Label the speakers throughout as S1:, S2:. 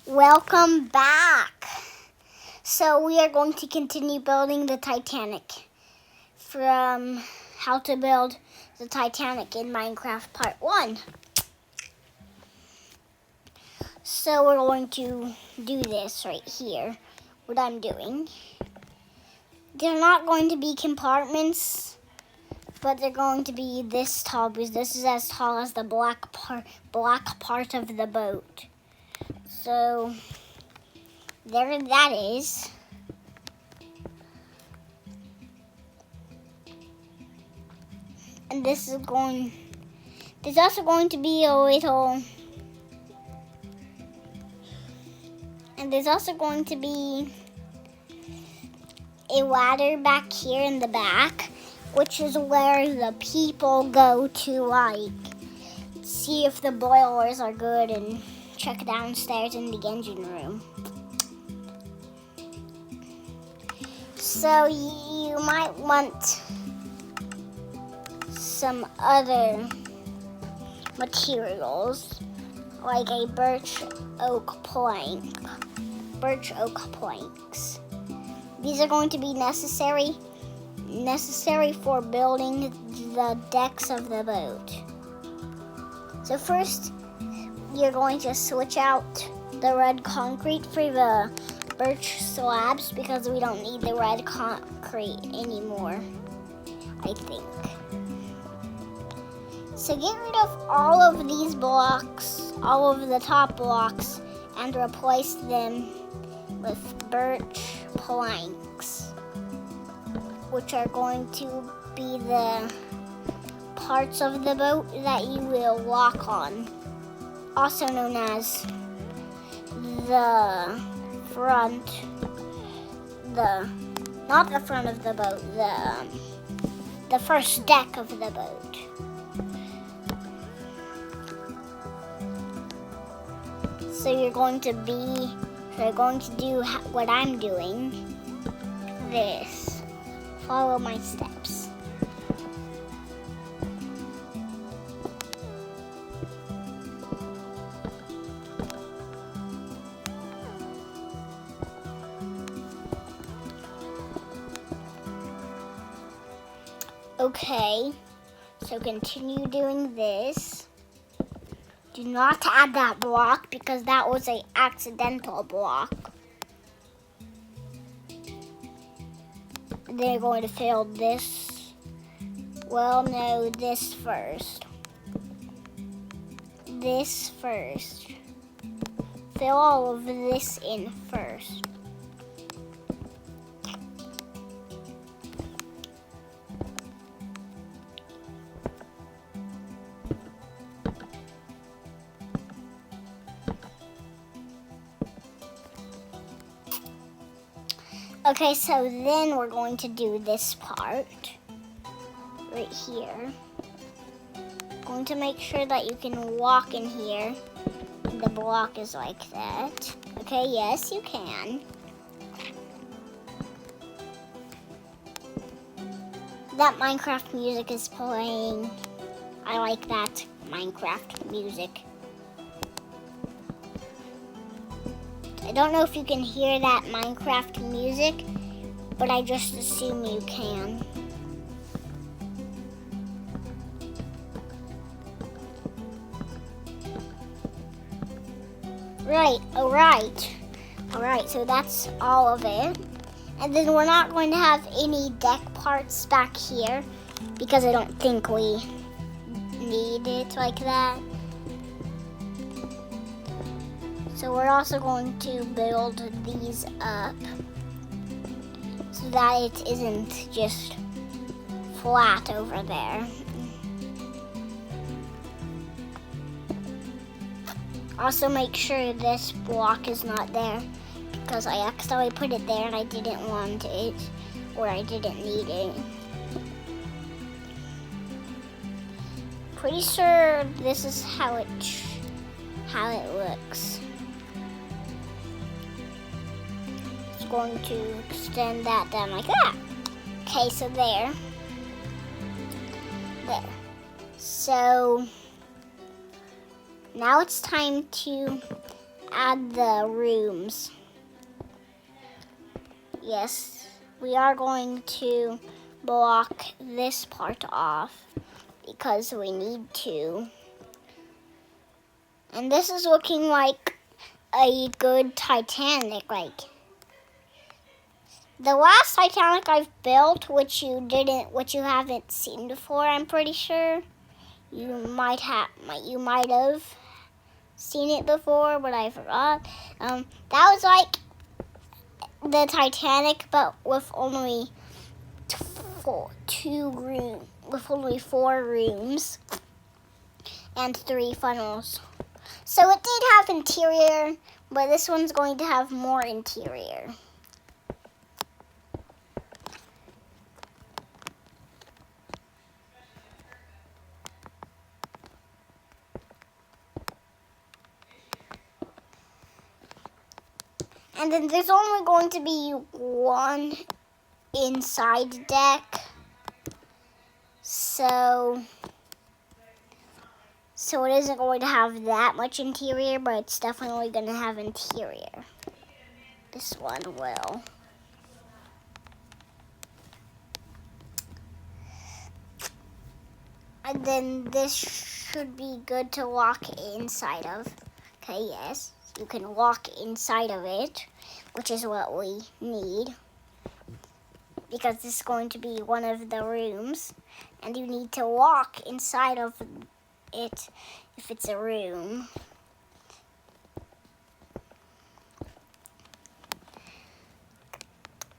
S1: Welcome back. So we are going to continue building the Titanic from how to build the Titanic in Minecraft Part 1. So we're going to do this right here, what I'm doing. They're not going to be compartments, but they're going to be this tall because this is as tall as the black part of the boat. So there that is. And there's also going to be a little, and there's also going to be a ladder back here in the back, which is where the people go to, like, see if the boilers are good and check downstairs in the engine room. So you might want some other materials, like a birch oak planks. These are going to be necessary for building the decks of the boat. So first, you're going to switch out the red concrete for the birch slabs because we don't need the red concrete anymore, I think. So get rid of all of these blocks, all of the top blocks, and replace them with birch planks, which are going to be the parts of the boat that you will walk on, also known as the front, not the front of the boat, the first deck of the boat. So you're going to do what I'm doing, this. Follow my steps. Okay, so continue doing this. Do not add that block because that was an accidental block. And then you're going to fill this. Well, no, this first. This first. Fill all of this in first. Okay, so then we're going to do this part right here. Going to make sure that you can walk in here. And the block is like that. Okay, yes, you can. That Minecraft music is playing. I like that Minecraft music. I don't know if you can hear that Minecraft music, but I just assume you can. Right, alright, so that's all of it. And then we're not going to have any deck parts back here because I don't think we need it like that. So we're also going to build these up so that it isn't just flat over there. Also make sure this block is not there because I accidentally put it there and I didn't want it, or I didn't need it. Pretty sure this is how it looks. Going to extend that down like that. Okay, so there. So now it's time to add the rooms. Yes, we are going to block this part off because we need to. And this is looking like a good Titanic. Like the last Titanic I've built, which you haven't seen before, I'm pretty sure. You might have seen it before, but I forgot. That was like the Titanic, but with only with only 4 rooms and 3 funnels. So it did have interior, but this one's going to have more interior. And then there's only going to be one inside deck. So it isn't going to have that much interior, but it's definitely going to have interior. This one will. And then this should be good to walk inside of. Okay, yes. You can walk inside of it, which is what we need. Because this is going to be one of the rooms. And you need to walk inside of it if it's a room.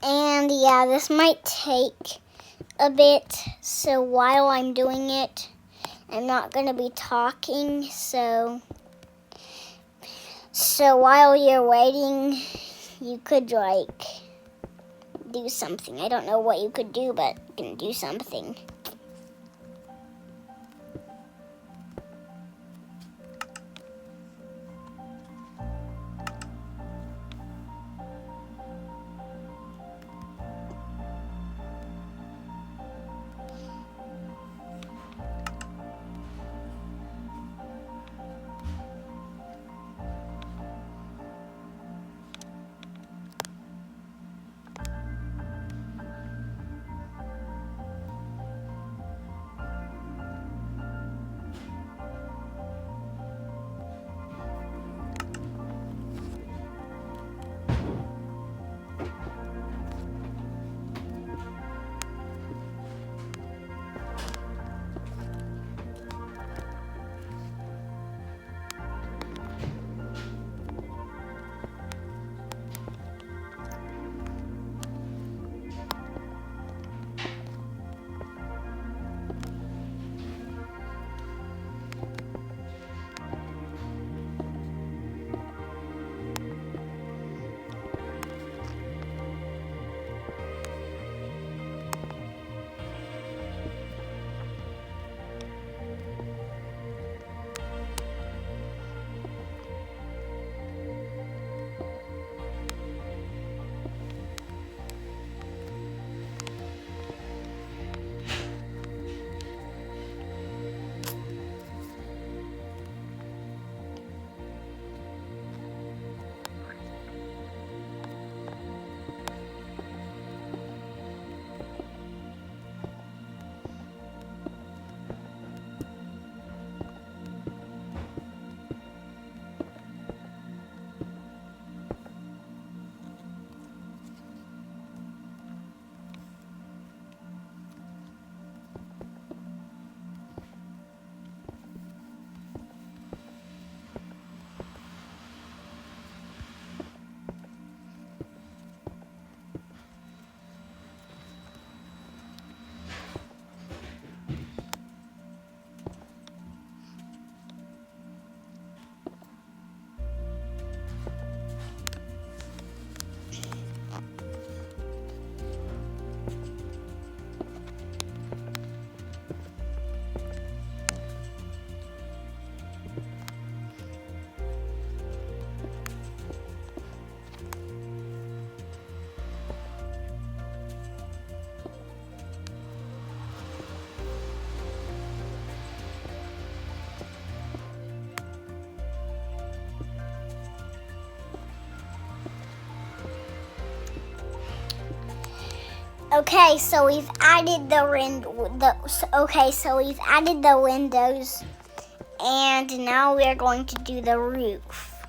S1: And yeah, this might take a bit, so while I'm doing it, I'm not going to be talking, so while you're waiting, you could like do something. I don't know what you could do, but you can do something. Okay, so we've added we've added the windows, and now we're going to do the roof.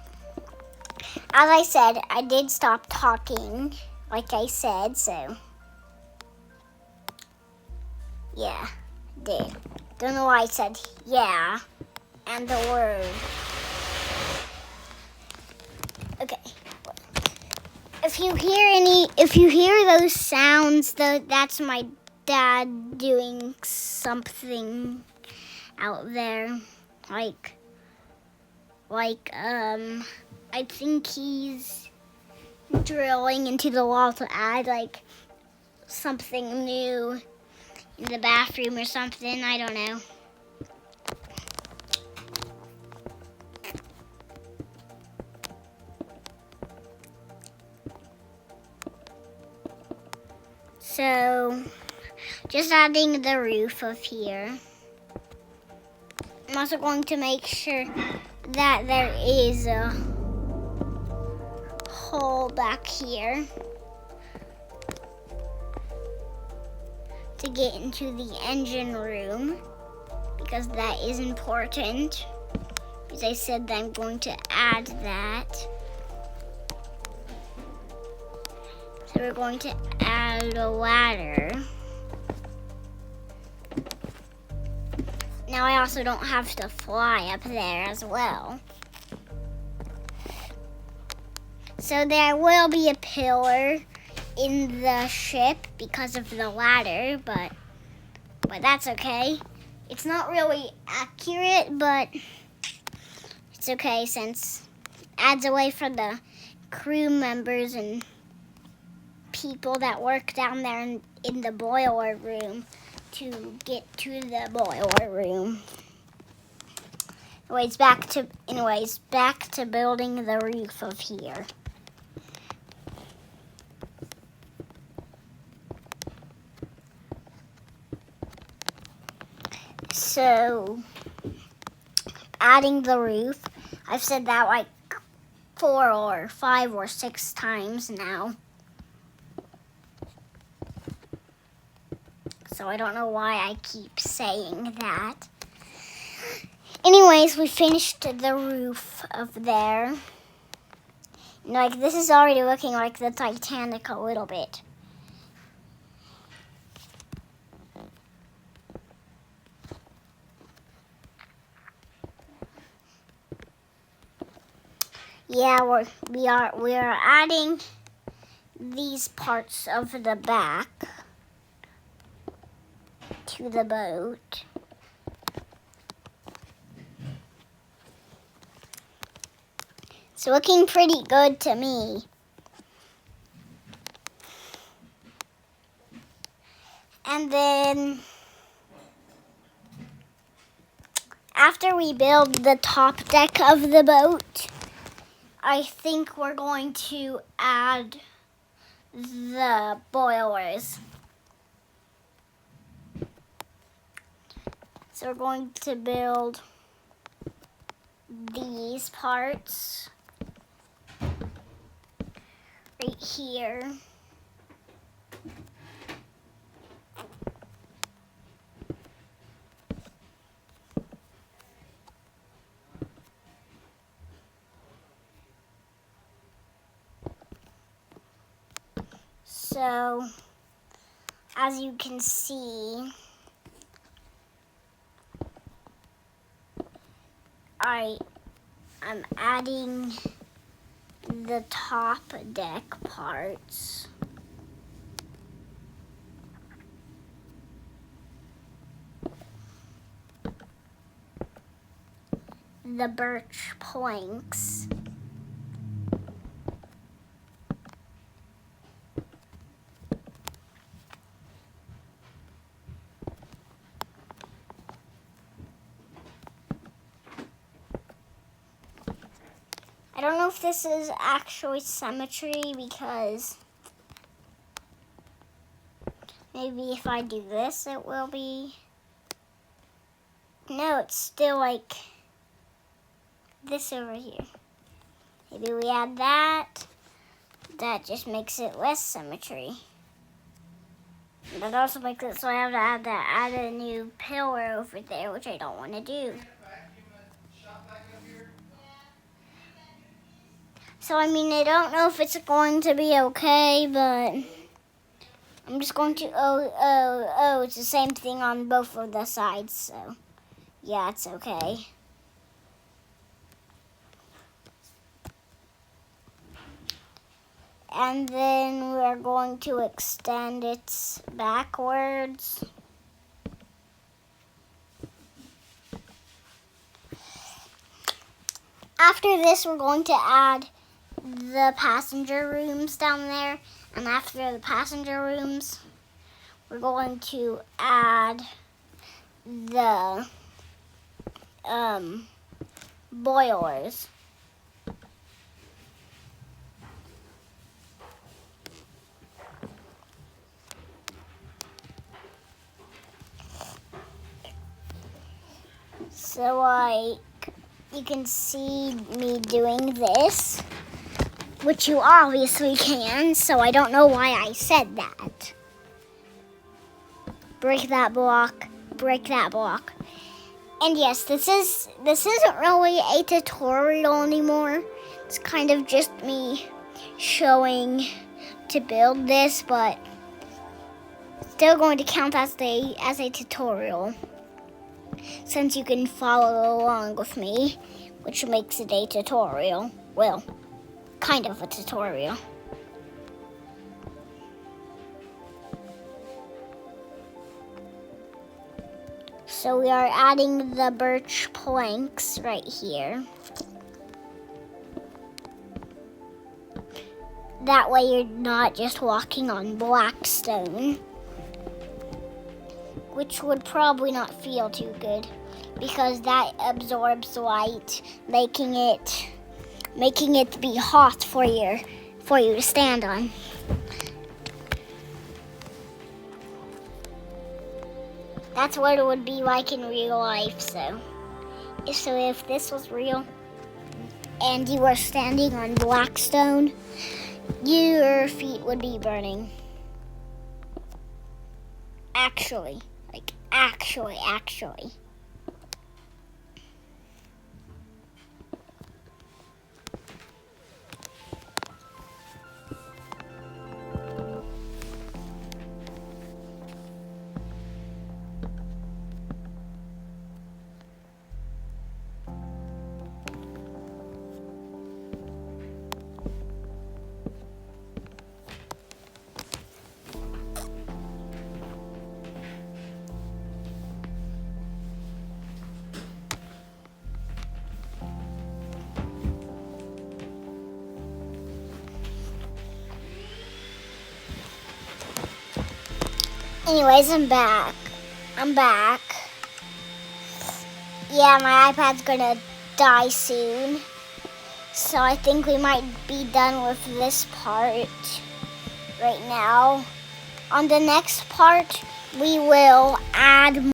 S1: As I said, I did stop talking, like I said, so yeah, did. Don't know why I said yeah and the word. Okay. If you hear those sounds, that's my dad doing something out there. I think he's drilling into the wall to add like something new in the bathroom or something. I don't know. So, just adding the roof of here. I'm also going to make sure that there is a hole back here to get into the engine room, because that is important. As I said, that I'm going to add that. So we're going to add a ladder. Now I also don't have to fly up there as well. So there will be a pillar in the ship because of the ladder, but that's okay. It's not really accurate, but it's okay since it adds a way for the crew members and people that work down there in the boiler room to get to the boiler room. Anyways, back to building the roof of here. So, adding the roof, I've said that like 4 or 5 or 6 times now. So I don't know why I keep saying that. Anyways, we finished the roof of there. Like, this is already looking like the Titanic a little bit. Yeah, we are adding these parts of the back to the boat. It's looking pretty good to me. And then after we build the top deck of the boat, I think we're going to add the boilers. So we're going to build these parts right here. So, as you can see, I'm adding the top deck parts. The birch planks. I don't know if this is actually symmetry, because maybe if I do this, it will be. No, it's still like this over here. Maybe we add that. That just makes it less symmetry. That also makes it so I have to add a new pillar over there, which I don't want to do. So, I mean, I don't know if it's going to be okay, but I'm just going to, it's the same thing on both of the sides, so yeah, it's okay. And then we're going to extend it backwards. After this, we're going to add the passenger rooms down there. And after the passenger rooms, we're going to add the boilers. So you can see me doing this, which you obviously can, so I don't know why I said that. Break that block, break that block. And yes, this isn't really a tutorial anymore. It's kind of just me showing to build this, but still going to count as a tutorial, since you can follow along with me, which makes it a tutorial. Well, kind of a tutorial. So we are adding the birch planks right here. That way you're not just walking on black stone, which would probably not feel too good because that absorbs light, making it be hot for you to stand on. That's what it would be like in real life. So if this was real and you were standing on black stone, your feet would be burning. Actually. Anyways, I'm back. Yeah, my iPad's gonna die soon. So I think we might be done with this part right now. On the next part, we will add